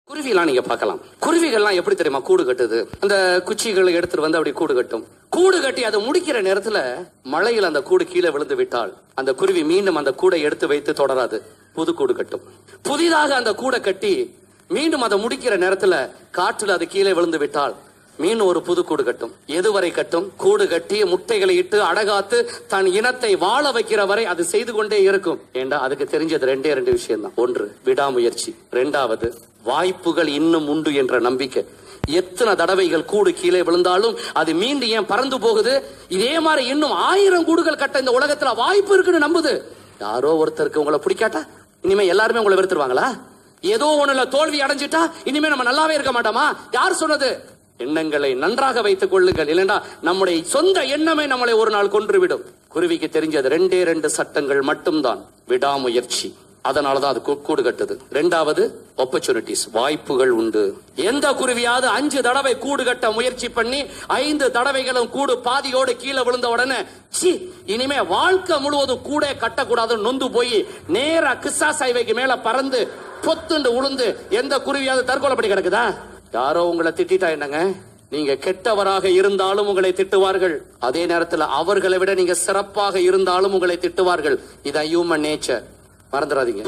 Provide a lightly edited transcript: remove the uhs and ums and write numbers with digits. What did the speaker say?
குருவிலாம் நீங்க பார்க்கலாம். குருவிகள்லாம் எப்படி தெரியுமா கூடு கட்டுது? அந்த குச்சிகளை எடுத்துட்டு வந்து அப்படி கூடு கட்டும். கூடு கட்டி அதை முடிக்கிற நேரத்துல மழையில் அந்த கூடு கீழே விழுந்து விட்டால் அந்த குருவி மீண்டும் அந்த கூடை எடுத்து வைத்து தொடராது, புது கூடு கட்டும். புதிதாக அந்த கூடை கட்டி மீண்டும் அதை முடிக்கிற நேரத்துல காற்றுல அது கீழே விழுந்து விட்டால் மீன் ஒரு புது கூடு கட்டும். எதுவரை கட்டும்? கூடு கட்டி முட்டைகளை இட்டு அடகாத்து தன் இனத்தை வாழ வைக்கிற வரை அது செய்து கொண்டே இருக்கும். ஏண்டா அதுக்கு தெரிஞ்சது ரெண்டு விஷயம் தான். ஒன்று விடாமுயற்சி, இரண்டாவது வாய்ப்புகள் இன்னும் உண்டு என்ற நம்பிக்கை. எத்தனை தடவைகள் கூடு கீழே விழுந்தாலும் அது மீண்டும் ஏன் பறந்து போகுது? இதே மாதிரி இன்னும் 1000 கூடுகள் கட்ட இந்த உலகத்துல வாய்ப்பு இருக்குன்னு நம்புது. யாரோ ஒருத்தருக்கு உங்களை பிடிக்காட்டா இனிமே எல்லாருமே உங்களை வெறுத்துருவாங்களா? ஏதோ ஒண்ணுல தோல்வி அடைஞ்சிட்டா இனிமே நம்ம நல்லாவே இருக்க மாட்டோமா? யார் சொன்னது? எண்ணங்களை நன்றாக வைத்துக் கொள்ளுங்கள், இல்லைன்னா நம்முடைய சொந்த எண்ணமே நம்மளை ஒரு நாள் கொன்றுவிடும். குருவிக்கு தெரிஞ்சது 2 சட்டங்கள் மட்டும்தான். விடாமுயற்சி, அதனாலதான் அது கூடு கட்டுது. இரண்டாவது ஆப்பர்ச்சுனிட்டிஸ், வாய்ப்புகள் உண்டு. எந்த குருவியாவது 5 தடவை கூடு கட்ட முயற்சி பண்ணி 5 தடவைகளும் கூடு பாதியோடு கீழே விழுந்த உடனே இனிமே வாழ்க்கை முழுவதும் கூட கட்டக்கூடாதுன்னு நொந்து போய் நேரா கிஸ்ஸா சைவைக்கு மேல பறந்து பொத்துண்டு உளுந்து எந்த குருவியாவது தற்கொலைப்படி கிடக்குதா? யாரோ உங்களை திட்டா என்னங்க, நீங்க கெட்டவராக இருந்தாலும் உங்களை திட்டுவார்கள். அதே நேரத்தில் அவர்களை விட நீங்க சிறப்பாக இருந்தாலும் உங்களை திட்டுவார்கள். இது ஹியூமன் நேச்சர், மறந்துடாதீங்க.